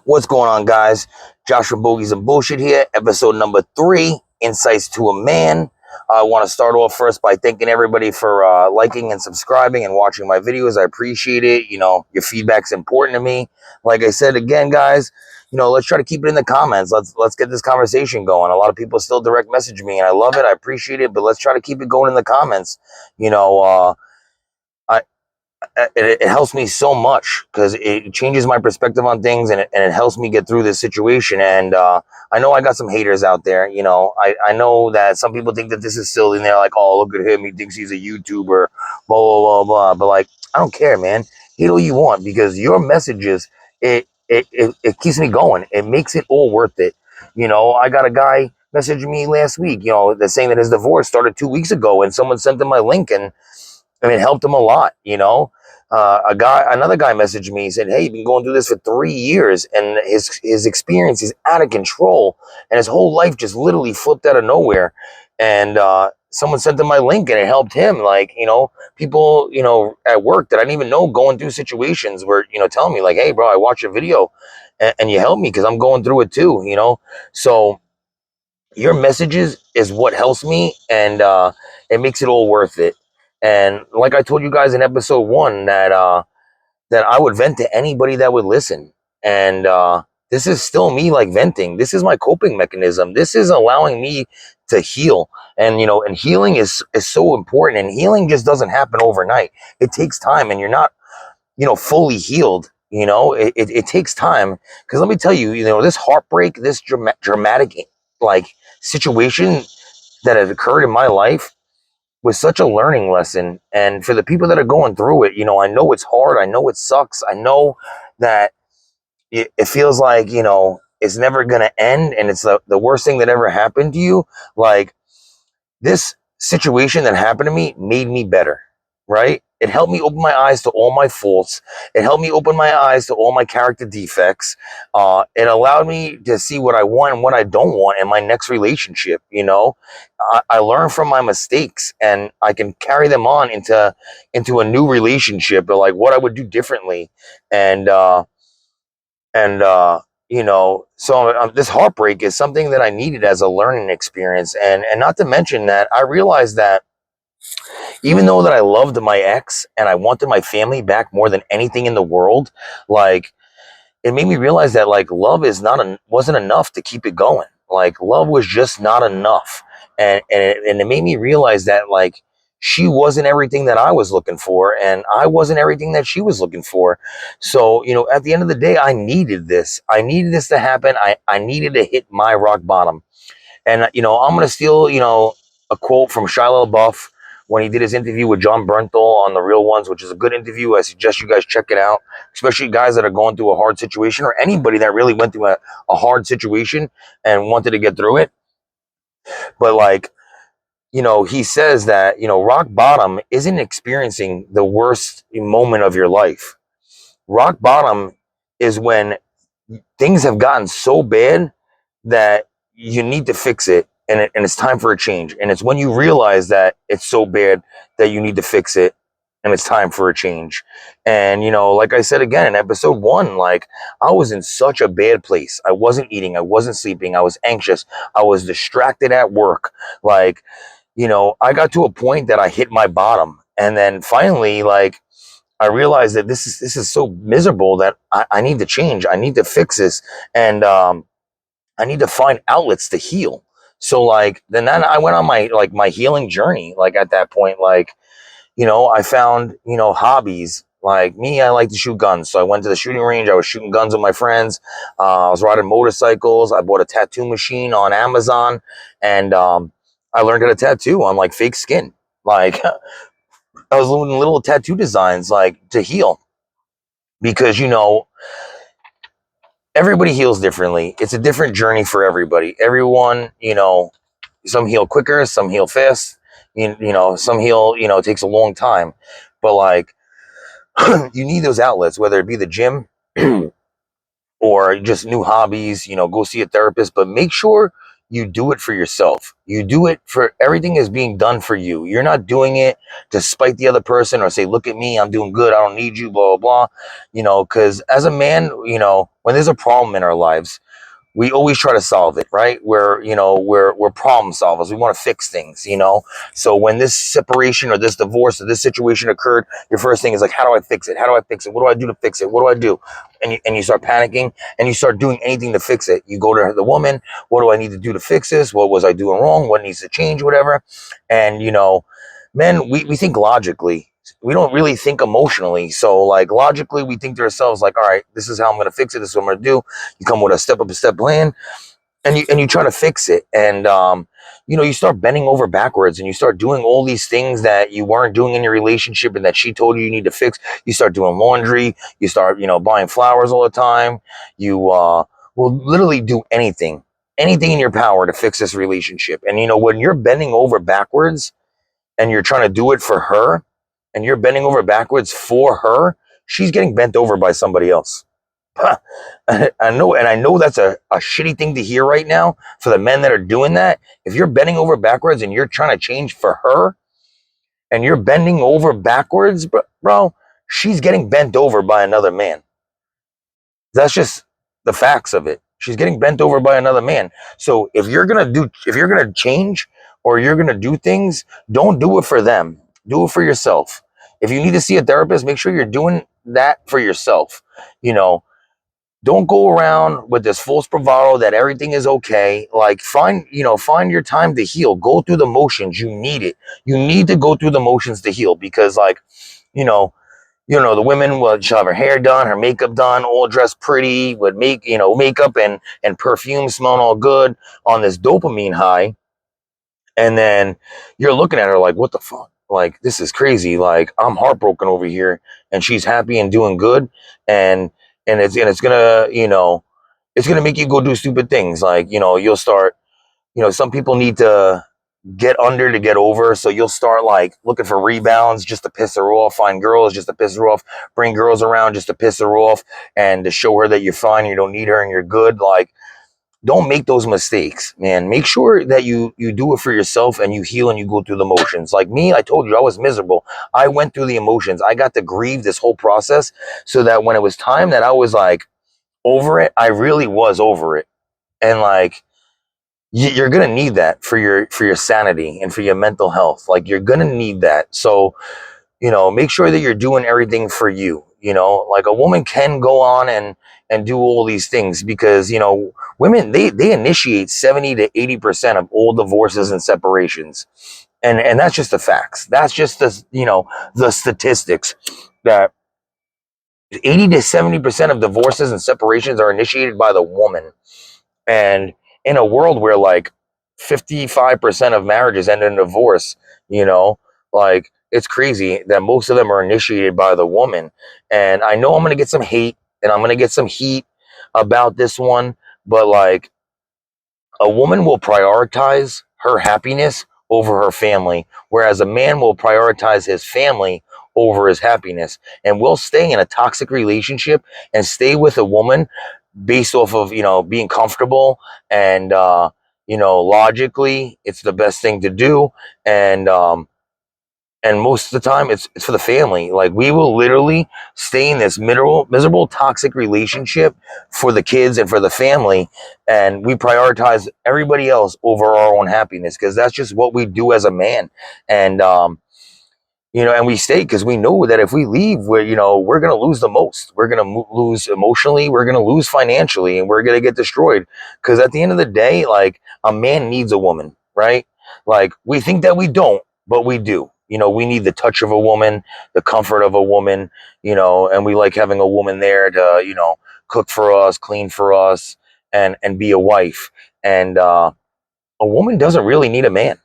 What's going on, guys? Joshua Bogies and Bullshit here, episode number 3, Insights to a Man. I want to start off first by thanking everybody for liking and subscribing and watching my videos. I appreciate it. You know, your feedback's important to me. Like I said again, guys, you know, let's try to keep it in the comments. Let's get this conversation going. A lot of people still direct message me, and I love it. I appreciate it, but let's try to keep it going in the comments. You know, it helps me so much because it changes my perspective on things, and it helps me get through this situation. And I know I got some haters out there. You know, I know that some people think that this is silly, and they're like, oh, look at him, he thinks he's a YouTuber, blah blah blah blah. But like, I don't care, man. Hate all you want, because your messages, it keeps me going. It makes it all worth it. You know, I got a guy messaging me last week, you know, that's saying that his divorce started 2 weeks ago, and someone sent him my link, and it helped him a lot. You know, another guy messaged me. He said, "Hey, you've been going through this for 3 years, and his experience is out of control, and his whole life just literally flipped out of nowhere." And someone sent him my link, and it helped him. Like, you know, people, you know, at work that I didn't even know, going through situations where, you know, telling me like, "Hey, bro, I watched your video, and you helped me because I'm going through it too." You know, so your messages is what helps me, and it makes it all worth it. And like I told you guys in episode 1, that I would vent to anybody that would listen. And this is still me, like, venting. This is my coping mechanism. This is allowing me to heal. And you know, and healing is so important, and healing just doesn't happen overnight. It takes time, and you're not, you know, fully healed. You know, it takes time, because let me tell you, you know, this heartbreak, this dramatic, like, situation that had occurred in my life was such a learning lesson. And for the people that are going through it, you know, I know it's hard. I know it sucks. I know that it feels like, you know, it's never going to end, and it's the worst thing that ever happened to you. Like, this situation that happened to me made me better, right? It helped me open my eyes to all my faults. It helped me open my eyes to all my character defects. It allowed me to see what I want and what I don't want in my next relationship. You know, I learn from my mistakes, and I can carry them on into a new relationship, or like what I would do differently. And and you know, so this heartbreak is something that I needed as a learning experience. And not to mention that I realized that even though that I loved my ex and I wanted my family back more than anything in the world, like, it made me realize that, like, love is not wasn't enough to keep it going. Like, love was just not enough. And it made me realize that, like, she wasn't everything that I was looking for, and I wasn't everything that she was looking for. So, you know, at the end of the day, I needed this. I needed this to happen. I needed to hit my rock bottom. And, you know, I'm going to steal, you know, a quote from Shia LaBeouf when he did his interview with John Bernthal on The Real Ones, which is a good interview. I suggest you guys check it out, especially guys that are going through a hard situation, or anybody that really went through a hard situation and wanted to get through it. But, like, you know, he says that, you know, rock bottom isn't experiencing the worst moment of your life. Rock bottom is when things have gotten so bad that you need to fix it, and it's time for a change. And it's when you realize that it's so bad that you need to fix it, and it's time for a change. And, you know, like I said again in episode 1, like, I was in such a bad place. I wasn't eating, I wasn't sleeping, I was anxious, I was distracted at work. Like, you know, I got to a point that I hit my bottom. And then finally, like, I realized that this is so miserable that I need to change. I need to fix this. And I need to find outlets to heal. So, like, then I went on my healing journey. Like, at that point, like, you know, I found, you know, hobbies. Like me, I like to shoot guns. So I went to the shooting range. I was shooting guns with my friends. I was riding motorcycles. I bought a tattoo machine on Amazon, and I learned how to tattoo on, like, fake skin. Like, I was doing little tattoo designs, like, to heal, because, you know, everybody heals differently. It's a different journey for everybody. Everyone, you know, some heal quicker, some heal fast. You know, some heal, you know, it takes a long time. But, like, you need those outlets, whether it be the gym or just new hobbies. You know, go see a therapist, but make sure you do it for yourself. You do it for everything is being done for you. You're not doing it to spite the other person or say, look at me, I'm doing good, I don't need you, blah, blah, blah. Because as a man, when there's a problem in our lives, we always try to solve it, right? We're problem solvers. We want to fix things. So when this separation or this divorce or this situation occurred, your first thing is like, how do I fix it? How do I fix it? What do I do to fix it? What do I do? And you start panicking and you start doing anything to fix it. You go to the woman, what do I need to do to fix this? What was I doing wrong? What needs to change? Whatever. And men, we think logically. We don't really think emotionally. So like logically, we think to ourselves like, all right, this is how I'm going to fix it. This is what I'm going to do. You come with a step plan, and you try to fix it, and you start bending over backwards, and you start doing all these things that you weren't doing in your relationship, and that she told you need to fix. You start doing laundry. You start buying flowers all the time. You will literally do anything in your power to fix this relationship. And when you're bending over backwards and you're trying to do it for her, and you're bending over backwards for her, she's getting bent over by somebody else. I know that's a shitty thing to hear right now for the men that are doing that. If you're bending over backwards and you're trying to change for her, and you're bending over backwards, bro, she's getting bent over by another man. That's just the facts of it. She's getting bent over by another man. So if you're gonna change or you're gonna do things, don't do it for them. Do it for yourself. If you need to see a therapist, make sure you're doing that for yourself. You know, don't go around with this false bravado that everything is okay. Like find your time to heal. Go through the motions. You need it. You need to go through the motions to heal because you know, the women will she'll have her hair done, her makeup done, all dressed pretty, with makeup and perfume smelling all good on this dopamine high. And then you're looking at her like, what the fuck? Like, this is crazy. Like, I'm heartbroken over here, and she's happy and doing good, and it's gonna, it's gonna make you go do stupid things. Like, you'll start, some people need to get under to get over. So you'll start like looking for rebounds just to piss her off, find girls just to piss her off, bring girls around just to piss her off and to show her that you're fine, you don't need her and you're good. Like, don't make those mistakes, man. Make sure that you do it for yourself and you heal and you go through the motions. Like me, I told you I was miserable. I went through the emotions. I got to grieve this whole process so that when it was time that I was like over it, I really was over it. And like you're gonna need that for your sanity and for your mental health. Like you're gonna need that. So make sure that you're doing everything for you. Like a woman can go on and do all these things because women they initiate 70 to 80% of all divorces and separations, and that's just the facts. That's just the statistics that 80 to 70% of divorces and separations are initiated by the woman. And in a world where like 55% of marriages end in divorce, you know, like it's crazy that most of them are initiated by the woman. And I know I'm going to get some hate and I'm going to get some heat about this one, but like a woman will prioritize her happiness over her family, whereas a man will prioritize his family over his happiness and will stay in a toxic relationship and stay with a woman based off of being comfortable and logically it's the best thing to do, and most of the time it's for the family. Like we will literally stay in this miserable toxic relationship for the kids and for the family, and we prioritize everybody else over our own happiness because that's just what we do as a man. And and we stay because we know that if we leave, we're going to lose the most. We're going to lose emotionally. We're going to lose financially, and we're going to get destroyed. Because at the end of the day, like a man needs a woman, right? Like we think that we don't, but we do. We need the touch of a woman, the comfort of a woman, and we like having a woman there to, cook for us, clean for us, and be a wife. And a woman doesn't really need a man.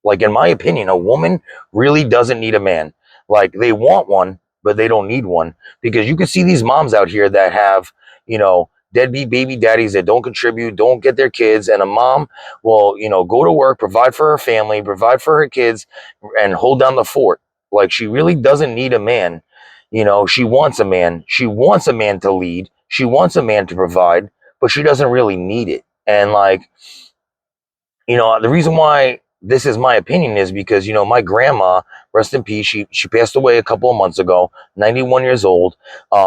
Like, in my opinion, a woman really doesn't need a man. Like, they want one, but they don't need one. Because you can see these moms out here that have, deadbeat baby daddies that don't contribute, don't get their kids. And a mom will, go to work, provide for her family, provide for her kids, and hold down the fort. Like, she really doesn't need a man. She wants a man. She wants a man to lead. She wants a man to provide, but she doesn't really need it. And, like, You know, the reason why this is my opinion is because, you know, my grandma, rest in peace, she passed away a couple of months ago, 91 years old.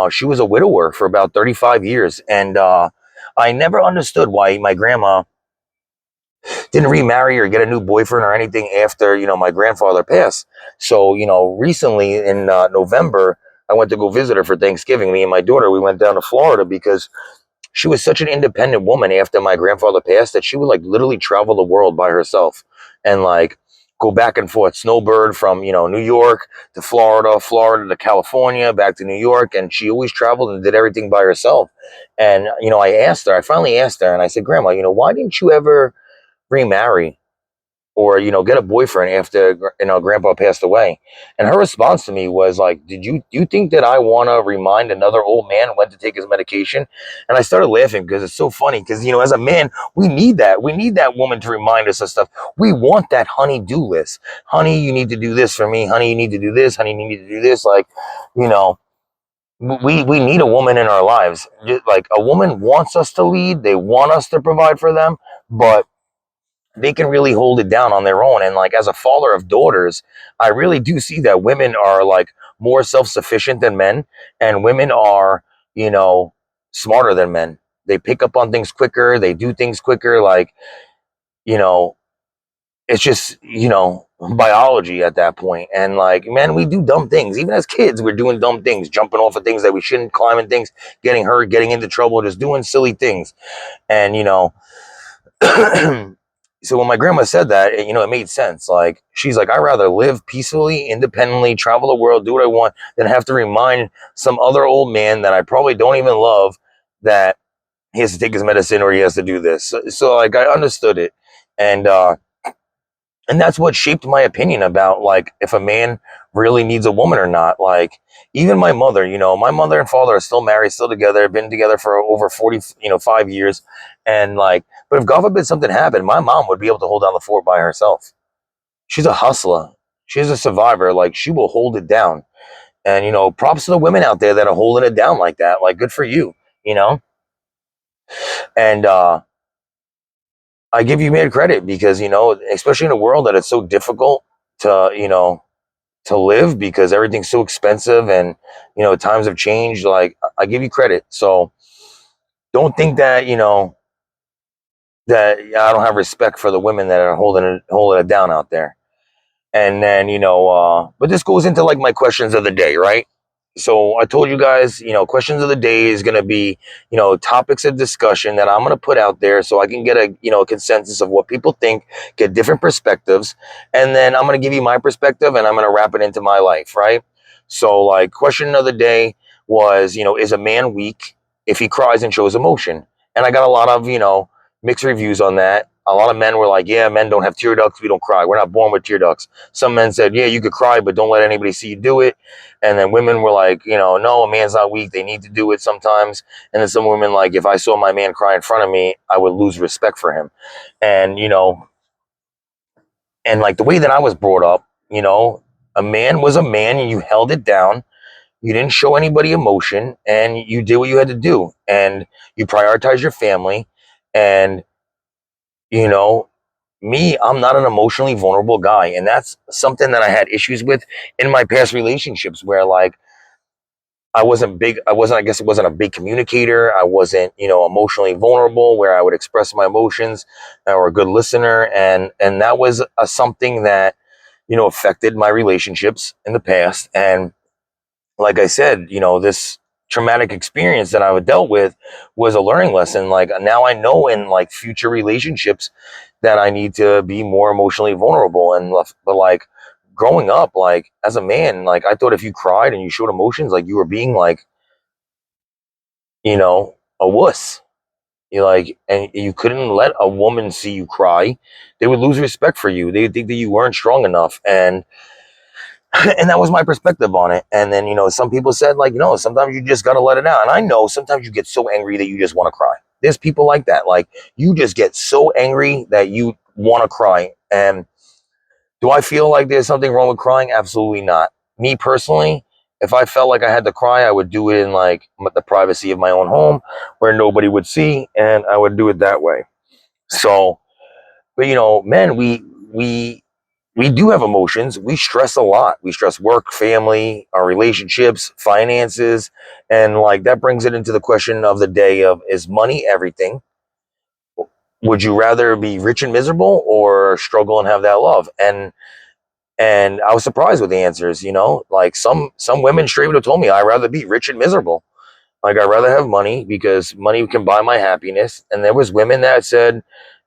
She was a widower for about 35 years. And I never understood why my grandma didn't remarry or get a new boyfriend or anything after, you know, my grandfather passed. So, you know, recently in November, I went to go visit her for Thanksgiving. Me and my daughter, we went down to Florida because she was such an independent woman after my grandfather passed that she would like literally travel the world by herself and like go back and forth, snowbird from, you know, New York to Florida, Florida to California, back to New York. And she always traveled and did everything by herself. And, you know, I finally asked her and I said, Grandma, you know, why didn't you ever remarry or, you know, get a boyfriend after, you know, grandpa passed away? And her response to me was like, do you think that I want to remind another old man when to take his medication? And I started laughing because it's so funny because, you know, as a man, we need that woman to remind us of stuff. We want that honey-do list. Honey, you need to do this for me. Honey, you need to do this. Honey, you need to do this. Like, you know, we need a woman in our lives. Like, a woman wants us to lead, they want us to provide for them, but they can really hold it down on their own. And like, as a father of daughters, I really do see that women are like more self-sufficient than men, and women are, you know, smarter than men. They pick up on things quicker, they do things quicker. Like, you know, it's just, you know, biology at that point. And like, man, we do dumb things. Even as kids, we're doing dumb things, jumping off of things that we shouldn't, climbing things, getting hurt, getting into trouble, just doing silly things. And, you know, so when my grandma said that, you know, it made sense. Like, she's like, I'd rather live peacefully, independently, travel the world, do what I want, than have to remind some other old man that I probably don't even love that he has to take his medicine or he has to do this. So like, I understood it. And, and that's what shaped my opinion about like if a man really needs a woman or not. Like, even my mother, you know, my mother and father are still married, still together, been together for over 40, you know, 5 years. And like, but if God forbid something happened, my mom would be able to hold down the fort by herself. She's a hustler, she's a survivor. Like, she will hold it down. And, you know, props to the women out there that are holding it down like that. Like, good for you, you know. And I give you mad credit because, you know, especially in a world that it's so difficult to, you know, to live because everything's so expensive, and, you know, times have changed. Like, I give you credit. So don't think that, you know, that I don't have respect for the women that are holding it down out there. And then, you know, but this goes into like my questions of the day, right? So I told you guys, you know, questions of the day is going to be, you know, topics of discussion that I'm going to put out there so I can get a, you know, a consensus of what people think, get different perspectives. And then I'm going to give you my perspective and I'm going to wrap it into my life, right? So like, question of the day was, you know, is a man weak if he cries and shows emotion? And I got a lot of, you know, mixed reviews on that. A lot of men were like, yeah, men don't have tear ducts. We don't cry. We're not born with tear ducts. Some men said, yeah, you could cry, but don't let anybody see you do it. And then women were like, you know, no, a man's not weak. They need to do it sometimes. And then some women, like, if I saw my man cry in front of me, I would lose respect for him. And, you know, and like the way that I was brought up, you know, a man was a man and you held it down. You didn't show anybody emotion and you did what you had to do. And you prioritize your family. And, you know, me, I'm not an emotionally vulnerable guy. And that's something that I had issues with in my past relationships where, like, I guess it wasn't a big communicator. I wasn't, you know, emotionally vulnerable where I would express my emotions or a good listener. And that was something that, you know, affected my relationships in the past. And like I said, you know, this traumatic experience that I dealt with was a learning lesson. Like, now I know in like future relationships that I need to be more emotionally vulnerable. And but like, growing up, like as a man, like I thought if you cried and you showed emotions, like you were being like, you know, a wuss. You like, and you couldn't let a woman see you cry. They would lose respect for you. They would think that you weren't strong enough. And and that was my perspective on it. And then, you know, some people said, like, you know, sometimes you just got to let it out. And I know sometimes you get so angry that you just want to cry. There's people like that. Like, you just get so angry that you want to cry. And do I feel like there's something wrong with crying? Absolutely not. Me personally, if I felt like I had to cry, I would do it in like the privacy of my own home where nobody would see, and I would do it that way. So, But men, we do have emotions. We stress a lot. We stress work, family, our relationships, finances, and like that brings it into the question of the day of, is money everything? Would you rather be rich and miserable or struggle and have that love? And I was surprised with the answers. Like some women straight would have told me, I'd rather be rich and miserable. Like I'd rather have money because money can buy my happiness. And there was women that said,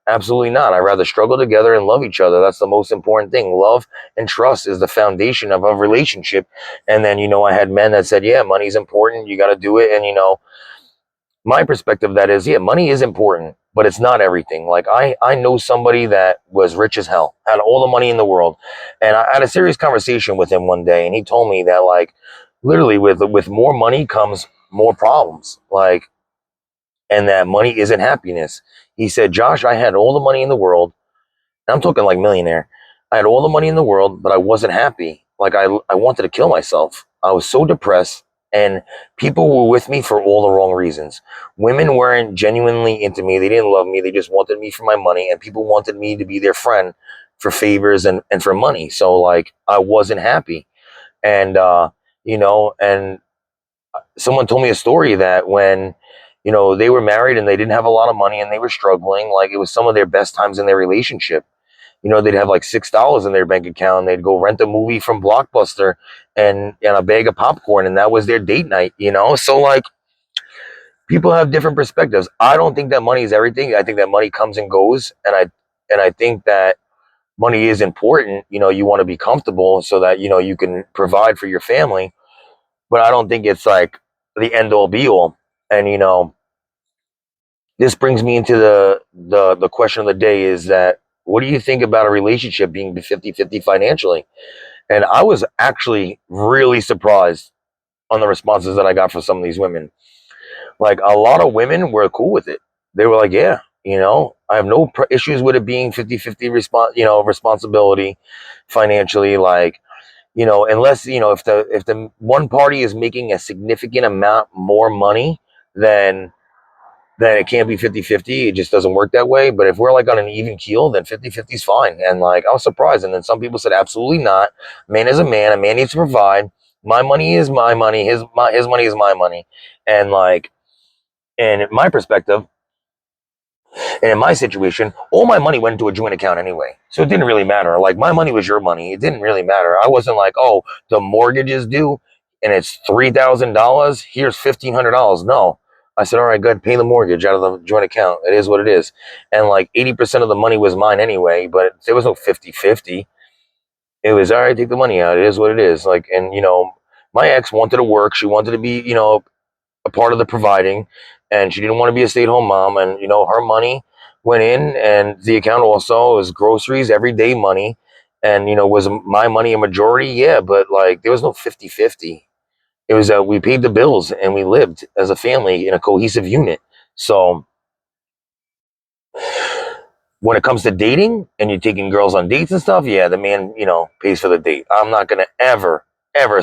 absolutely not. I'd rather struggle together and love each other. That's the most important thing. Love and trust is the foundation of a relationship. And then, I had men that said, yeah, money's important. You got to do it. And, my perspective that is, yeah, money is important, but it's not everything. Like I know somebody that was rich as hell, had all the money in the world. And I had a serious conversation with him one day, and he told me that like literally with more money comes more problems. Like, and that money isn't happiness. He said, Josh, I had all the money in the world. And I'm talking like millionaire. I had all the money in the world, but I wasn't happy. Like I wanted to kill myself. I was so depressed, and people were with me for all the wrong reasons. Women weren't genuinely into me. They didn't love me. They just wanted me for my money, and people wanted me to be their friend for favors and for money. So like I wasn't happy. And and someone told me a story that when they were married and they didn't have a lot of money and they were struggling, like it was some of their best times in their relationship. They'd have like $6 in their bank account, and they'd go rent a movie from Blockbuster and a bag of popcorn, and that was their date night. So like people have different perspectives. I don't think that money is everything. I think that money comes and goes, and I think that money is important. You want to be comfortable so that you can provide for your family, but I don't think it's like the end all be all. And this brings me into the question of the day is that, what do you think about a relationship being 50-50 financially? And I was actually really surprised on the responses that I got from some of these women. Like a lot of women were cool with it. They were like, yeah, I have no issues with it being 50-50 responsibility financially. Like, unless, if the one party is making a significant amount more money, then then it can't be 50-50. It just doesn't work that way. But if we're like on an even keel, then 50-50 is fine. And like I was surprised. And then some people said, absolutely not. Man is a man. A man needs to provide. My money is my money. His money is my money. And like, and in my perspective, and in my situation, all my money went into a joint account anyway. So it didn't really matter. Like my money was your money. It didn't really matter. I wasn't like, oh, the mortgage is due and it's $3,000. Here's $1,500. No. I said, all right, good. Pay the mortgage out of the joint account. It is what it is. And like 80% of the money was mine anyway, but there was no 50-50. It was, all right, take the money out. It is what it is. Like, and my ex wanted to work. She wanted to be, a part of the providing, and she didn't want to be a stay-at-home mom. And her money went in, and the account also was groceries, everyday money. And was my money a majority? Yeah, but like there was no 50-50. It was we paid the bills and we lived as a family in a cohesive unit. So when it comes to dating and you're taking girls on dates and stuff, yeah, the man pays for the date. I'm not gonna ever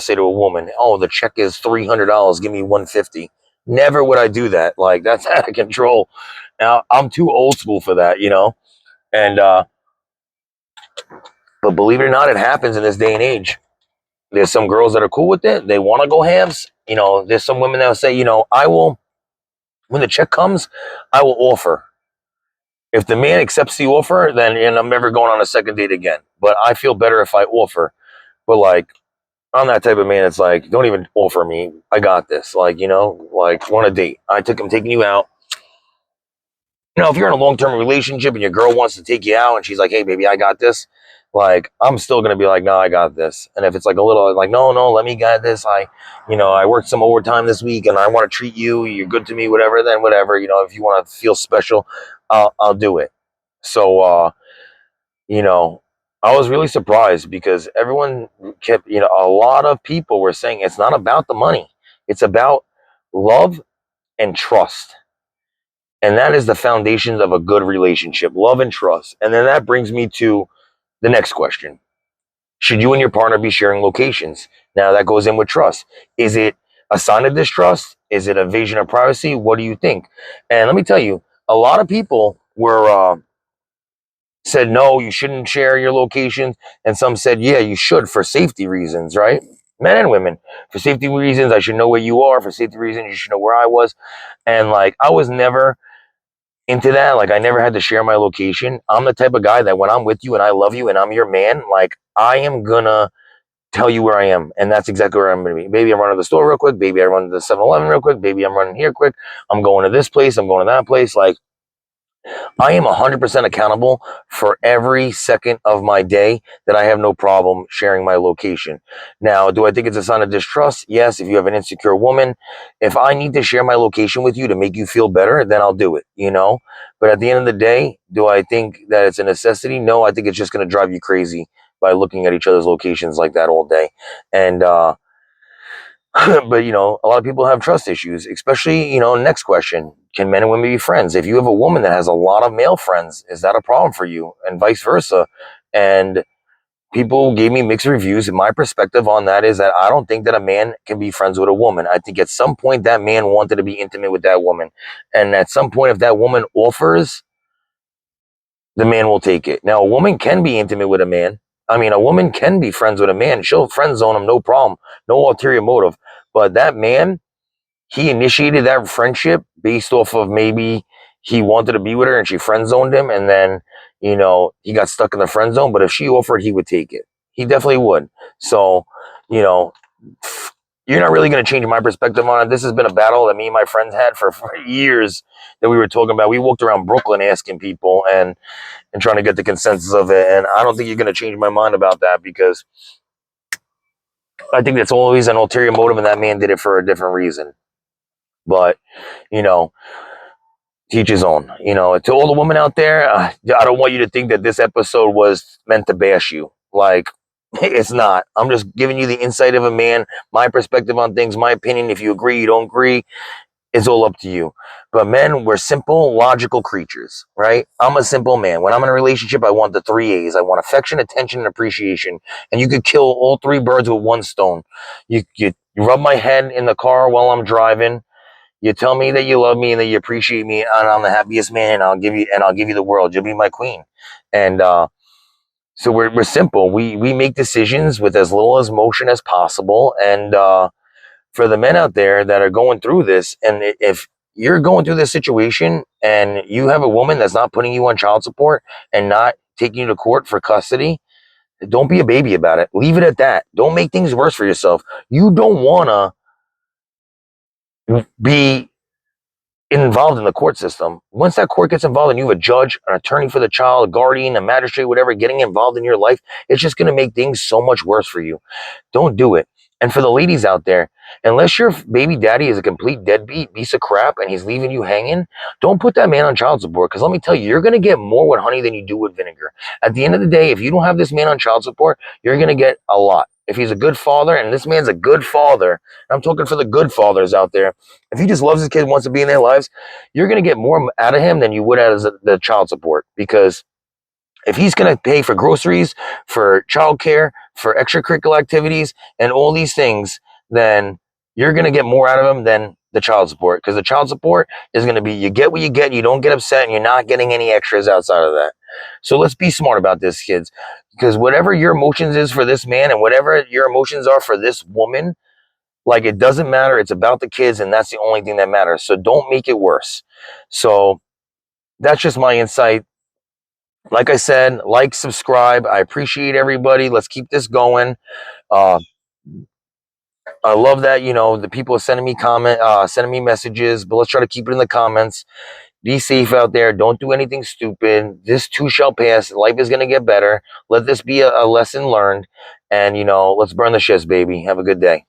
say to a woman, oh, the check is $300, give me 150. Never would I do that. Like that's out of control. Now I'm too old school for that. And but believe it or not, it happens in this day and age. There's some girls that are cool with it. They want to go halves. There's some women that will say, I will, when the check comes, I will offer. If the man accepts the offer, then and I'm never going on a second date again. But I feel better if I offer. But like I'm that type of man. It's like, don't even offer me. I got this. Like, like want a date. I'm taking you out. If you're in a long-term relationship and your girl wants to take you out and she's like, hey, baby, I got this. Like, I'm still going to be like, no, I got this. And if it's like a little like, no, let me get this. I worked some overtime this week and I want to treat you. You're good to me, whatever, then whatever. If you want to feel special, I'll do it. So, you know, I was really surprised because everyone kept, a lot of people were saying it's not about the money. It's about love and trust. And that is the foundations of a good relationship, love and trust. And then that brings me to the next question. Should you and your partner be sharing locations? Now that goes in with trust. Is it a sign of distrust? Is it a invasion of privacy? What do you think? And let me tell you, a lot of people were said, no, you shouldn't share your location. And some said, yeah, you should for safety reasons, right? Men and women. For safety reasons, I should know where you are. For safety reasons, you should know where I was. And like, I was never into that. Like, I never had to share my location. I'm the type of guy that when I'm with you and I love you and I'm your man, like, I am gonna tell you where I am. And that's exactly where I'm gonna be. Maybe I'm running to the store real quick. Maybe I run to the 7-Eleven real quick. Maybe I'm running here quick. I'm going to this place. I'm going to that place. Like, I am 100% accountable for every second of my day that I have no problem sharing my location. Now, do I think it's a sign of distrust? Yes. If you have an insecure woman, if I need to share my location with you to make you feel better, then I'll do it, you know? But at the end of the day, do I think that it's a necessity? No, I think it's just going to drive you crazy by looking at each other's locations like that all day. And, but a lot of people have trust issues, especially, next question. Can men and women be friends? If you have a woman that has a lot of male friends, is that a problem for you? And vice versa. And people gave me mixed reviews. And my perspective on that is that I don't think that a man can be friends with a woman. I think at some point that man wanted to be intimate with that woman. And at some point, if that woman offers, the man will take it. Now, a woman can be intimate with a man. I mean, a woman can be friends with a man. She'll friend zone him, no problem, no ulterior motive. But that man, he initiated that friendship based off of maybe he wanted to be with her and she friend zoned him, and then he got stuck in the friend zone. But if she offered, he would take it. He definitely would. So, you know, you're not really going to change my perspective on it. This has been a battle that me and my friends had for years that we were talking about. We walked around Brooklyn asking people and trying to get the consensus of it. And I don't think you're going to change my mind about that, because I think that's always an ulterior motive, and that man did it for a different reason. But, you know, teach his own. To all the women out there, I don't want you to think that this episode was meant to bash you. Like, it's not. I'm just giving you the insight of a man, my perspective on things, my opinion. If you agree, you don't agree, it's all up to you. But men, we're simple, logical creatures, right? I'm a simple man. When I'm in a relationship, I want the 3 A's. I want affection, attention, and appreciation. And you could kill all 3 birds with one stone. You rub my head in the car while I'm driving. You tell me that you love me and that you appreciate me, and I'm the happiest man. And I'll give you the world. You'll be my queen. And so we're simple. We make decisions with as little as motion as possible. And for the men out there that are going through this, and if you're going through this situation and you have a woman that's not putting you on child support and not taking you to court for custody, don't be a baby about it. Leave it at that. Don't make things worse for yourself. You don't want to be involved in the court system. Once that court gets involved and you have a judge, an attorney for the child, a guardian, a magistrate, whatever, getting involved in your life, it's just going to make things so much worse for you. Don't do it. And for the ladies out there, unless your baby daddy is a complete deadbeat piece of crap and he's leaving you hanging, don't put that man on child support. Because let me tell you, you're going to get more with honey than you do with vinegar. At the end of the day, if you don't have this man on child support, you're going to get a lot. If he's a good father, and this man's a good father, I'm talking for the good fathers out there, if he just loves his kid, wants to be in their lives, you're going to get more out of him than you would out of the child support. Because if he's going to pay for groceries, for childcare, for extracurricular activities, and all these things, then you're going to get more out of him than the child support. Because the child support is going to be, you get what you get, you don't get upset, and you're not getting any extras outside of that. So let's be smart about this, kids. Because whatever your emotions is for this man and whatever your emotions are for this woman, like, it doesn't matter. It's about the kids, and that's the only thing that matters. So don't make it worse. So that's just my insight. Like I said, like, subscribe. I appreciate everybody. Let's keep this going. Uh, I love that, the people are sending me messages, but let's try to keep it in the comments. Be safe out there. Don't do anything stupid. This too shall pass. Life is going to get better. Let this be a lesson learned. And, let's burn the shits, baby. Have a good day.